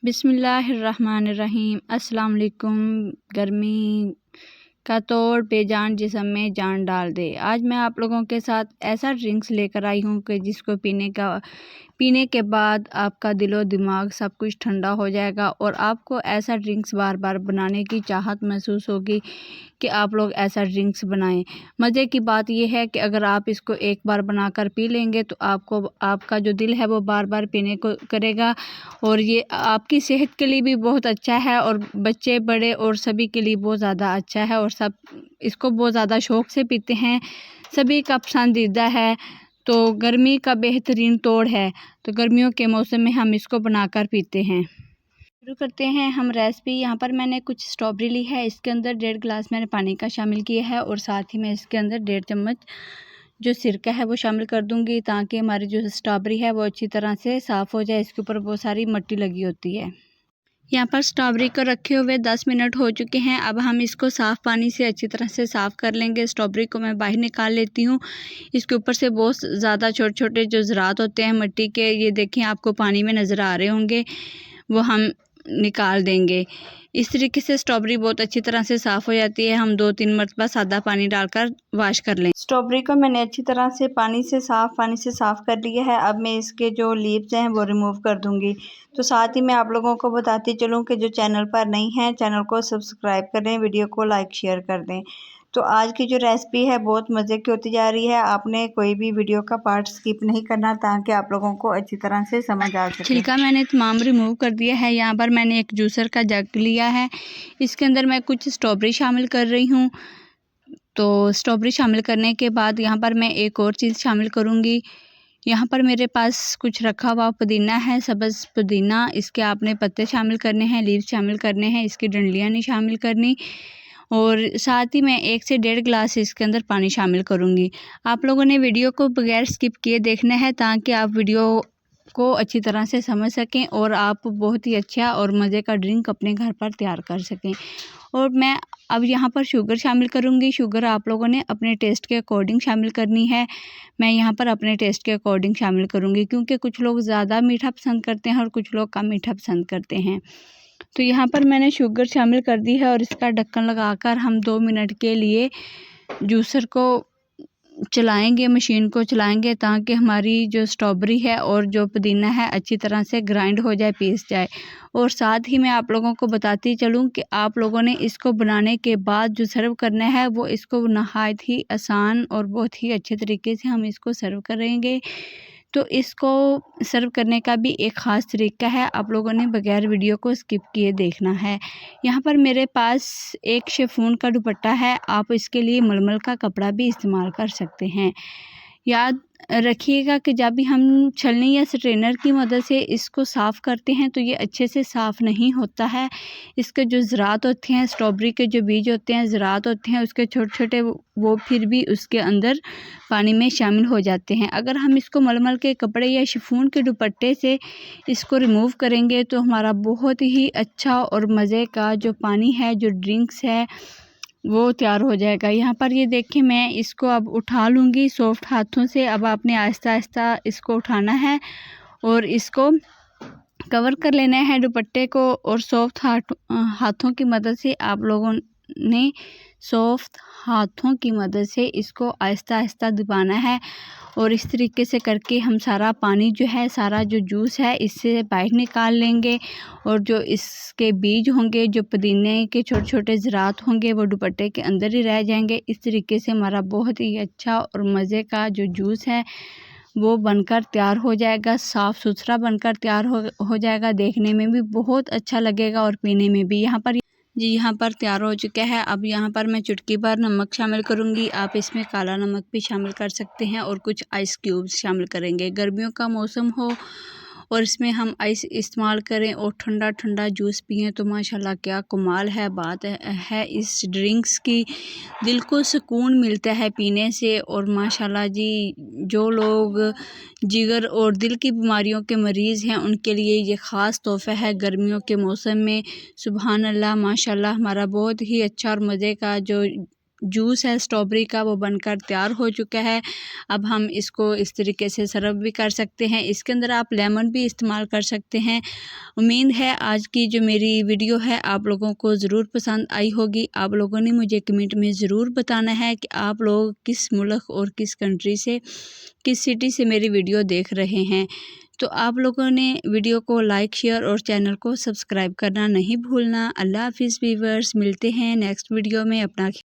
बिस्मिल्लाहिर्रहमानिर्रहीम। अस्सलाम वालेकुम। गर्मी का तोड़ बेजान जिस्म में जान डाल दे। आज मैं आप लोगों के साथ ऐसा ड्रिंक्स लेकर आई हूँ कि जिसको पीने के बाद आपका दिलो दिमाग सब कुछ ठंडा हो जाएगा और आपको ऐसा ड्रिंक्स बार बार बनाने की चाहत महसूस होगी कि आप लोग ऐसा ड्रिंक्स बनाएं। मज़े की बात यह है कि अगर आप इसको एक बार बनाकर पी लेंगे तो आपका जो दिल है वो बार बार पीने को करेगा और ये आपकी सेहत के लिए भी बहुत अच्छा है और बच्चे बड़े और सभी के लिए बहुत ज़्यादा अच्छा है और सब इसको बहुत ज़्यादा शौक़ से पीते हैं। सभी का पसंदीदा है। तो गर्मी का बेहतरीन तोड़ है। तो गर्मियों के मौसम में हम इसको बनाकर पीते हैं। शुरू करते हैं हम रेसिपी। यहाँ पर मैंने कुछ स्ट्रॉबेरी ली है। इसके अंदर 1.5 गिलास मैंने पानी का शामिल किया है और साथ ही मैं इसके अंदर 1.5 चम्मच जो सिरका है वो शामिल कर दूंगी ताकि हमारी जो स्ट्रॉबेरी है वो अच्छी तरह से साफ़ हो जाए। इसके ऊपर बहुत सारी मिट्टी लगी होती है। यहाँ पर स्ट्रॉबेरी को रखे हुए 10 मिनट हो चुके हैं। अब हम इसको साफ़ पानी से अच्छी तरह से साफ़ कर लेंगे। स्ट्रॉबेरी को मैं बाहर निकाल लेती हूँ। इसके ऊपर से बहुत ज़्यादा छोटे छोटे जो ज़रात होते हैं मिट्टी के, ये देखें आपको पानी में नज़र आ रहे होंगे, वो हम निकाल देंगे। इस तरीके से स्ट्रॉबेरी बहुत अच्छी तरह से साफ़ हो जाती है। हम 2-3 मरतबा सादा पानी डालकर वॉश कर लें। स्ट्रॉबेरी को मैंने अच्छी तरह से पानी से साफ़ कर लिया है। अब मैं इसके जो लीव्स हैं वो रिमूव कर दूंगी। तो साथ ही मैं आप लोगों को बताती चलूँ कि जो चैनल पर नहीं है चैनल को सब्सक्राइब करें, वीडियो को लाइक शेयर कर दें। तो आज की जो रेसिपी है बहुत मज़े की होती जा रही है। आपने कोई भी वीडियो का पार्ट स्किप नहीं करना ताकि आप लोगों को अच्छी तरह से समझ आ सके। छिलका मैंने तमाम रिमूव कर दिया है। यहाँ पर मैंने एक जूसर का जग लिया है। इसके अंदर मैं कुछ स्ट्रॉबेरी शामिल कर रही हूँ। तो स्ट्रॉबेरी शामिल करने के बाद यहाँ पर मैं एक और चीज़ शामिल करूँगी। यहाँ पर मेरे पास कुछ रखा हुआ पुदीना है, सब्ज़ पुदीना। इसके आपने पत्ते शामिल करने हैं, लीव्स शामिल करने हैं, इसकी डंडियाँ नहीं शामिल करनी। और साथ ही मैं 1 से 1.5 गिलास इसके अंदर पानी शामिल करूँगी। आप लोगों ने वीडियो को बगैर स्किप किए देखना है ताकि आप वीडियो को अच्छी तरह से समझ सकें और आप बहुत ही अच्छा और मज़े का ड्रिंक अपने घर पर तैयार कर सकें। और मैं अब यहाँ पर शुगर शामिल करूँगी। शुगर आप लोगों ने अपने टेस्ट के अकॉर्डिंग शामिल करनी है। मैं यहाँ पर अपने टेस्ट के अकॉर्डिंग शामिल करूँगी क्योंकि कुछ लोग ज़्यादा मीठा पसंद करते हैं और कुछ लोग कम मीठा पसंद करते हैं। तो यहाँ पर मैंने शुगर शामिल कर दी है और इसका ढक्कन लगाकर हम 2 मिनट के लिए जूसर को चलाएंगे, मशीन को चलाएंगे ताकि हमारी जो स्ट्रॉबेरी है और जो पुदीना है अच्छी तरह से ग्राइंड हो जाए, पीस जाए। और साथ ही मैं आप लोगों को बताती चलूँ कि आप लोगों ने इसको बनाने के बाद जो सर्व करना है वो इसको नहायत ही आसान और बहुत ही अच्छे तरीके से हम इसको सर्व करेंगे। तो इसको सर्व करने का भी एक ख़ास तरीका है, आप लोगों ने बगैर वीडियो को स्किप किए देखना है। यहाँ पर मेरे पास एक शिफॉन का दुपट्टा है। आप इसके लिए मलमल का कपड़ा भी इस्तेमाल कर सकते हैं। याद रखिएगा कि जब भी हम छलनी या स्ट्रेनर की मदद से इसको साफ़ करते हैं तो ये अच्छे से साफ़ नहीं होता है। इसके जो ज़रात होते हैं, स्ट्रॉबेरी के जो बीज होते हैं, ज़रात होते हैं उसके छोटे छोटे, वो फिर भी उसके अंदर पानी में शामिल हो जाते हैं। अगर हम इसको मलमल के कपड़े या शिफॉन के दुपट्टे से इसको रिमूव करेंगे तो हमारा बहुत ही अच्छा और मज़े का जो पानी है, जो ड्रिंक्स है, वो तैयार हो जाएगा। यहाँ पर ये देखिए मैं इसको अब उठा लूँगी सॉफ्ट हाथों से। अब आपने आहिस्ता आहिस्ता इसको उठाना है और इसको कवर कर लेना है दुपट्टे को और सॉफ्ट हाथों की मदद से आप लोगों ने इसको आहिस्ता आहिस्ता दबाना है। और इस तरीके से करके हम सारा पानी जो है, सारा जो जूस है इससे बाहर निकाल लेंगे और जो इसके बीज होंगे, जो पुदीने के छोटे छोटे ज़रात होंगे, वो दुपट्टे के अंदर ही रह जाएंगे। इस तरीके से हमारा बहुत ही अच्छा और मज़े का जो जूस है वो बनकर तैयार हो जाएगा, साफ़ सुथरा बनकर तैयार हो जाएगा। देखने में भी बहुत अच्छा लगेगा और पीने में भी। यहाँ पर तैयार हो चुका है। अब यहाँ पर मैं चुटकी भर नमक शामिल करूँगी। आप इसमें काला नमक भी शामिल कर सकते हैं और कुछ आइस क्यूब्स शामिल करेंगे। गर्मियों का मौसम हो और इसमें हम आइस इस्तेमाल करें और ठंडा ठंडा जूस पिएं तो माशाल्लाह क्या कमाल है बात है इस ड्रिंक्स की। दिल को सुकून मिलता है पीने से। और माशाल्लाह जी, जो लोग जिगर और दिल की बीमारियों के मरीज़ हैं उनके लिए ये ख़ास तोहफ़ा है गर्मियों के मौसम में। सुबहान अल्लाह, माशाल्लाह, हमारा बहुत ही अच्छा और मज़े का जो जूस है स्ट्रॉबेरी का वो बनकर तैयार हो चुका है। अब हम इसको इस तरीके से सर्व भी कर सकते हैं। इसके अंदर आप लेमन भी इस्तेमाल कर सकते हैं। उम्मीद है आज की जो मेरी वीडियो है आप लोगों को ज़रूर पसंद आई होगी। आप लोगों ने मुझे कमेंट में ज़रूर बताना है कि आप लोग किस मुल्क और किस कंट्री से, किस सिटी से मेरी वीडियो देख रहे हैं। तो आप लोगों ने वीडियो को लाइक, शेयर और चैनल को सब्सक्राइब करना नहीं भूलना। अल्लाह हाफिज़ व्यूअर्स, मिलते हैं नेक्स्ट वीडियो में। अपना